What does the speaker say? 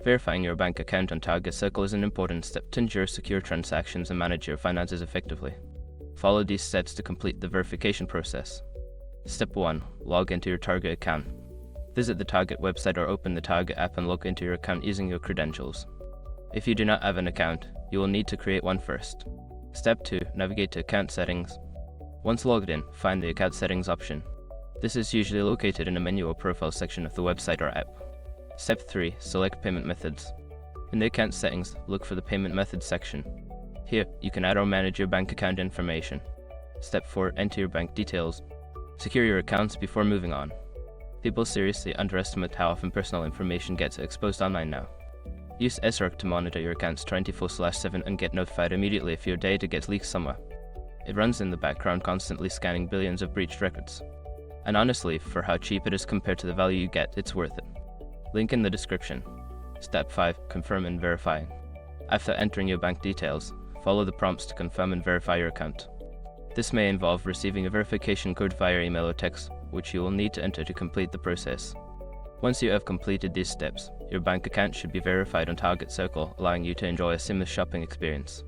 Verifying your bank account on Target Circle is an important step to ensure secure transactions and manage your finances effectively. Follow these steps to complete the verification process. Step 1. Log into your Target account. Visit the Target website or open the Target app and log into your account using your credentials. If you do not have an account, you will need to create one first. Step 2. Navigate to Account Settings. Once logged in, find the Account Settings option. This is usually located in the menu or profile section of the website or app. Step 3. Select Payment Methods. In the Account Settings, look for the Payment Methods section. Here, you can add or manage your bank account information. Step 4. Enter your bank details. Secure your accounts before moving on. People seriously underestimate how often personal information gets exposed online now. Use SROC to monitor your accounts 24/7 and get notified immediately if your data gets leaked somewhere. It runs in the background, constantly scanning billions of breached records. And honestly, for how cheap it is compared to the value you get, it's worth it. Link in the description. Step 5. Confirm and verify. After entering your bank details, follow the prompts to confirm and verify your account. This may involve receiving a verification code via email or text, which you will need to enter to complete the process. Once you have completed these steps, your bank account should be verified on Target Circle, allowing you to enjoy a seamless shopping experience.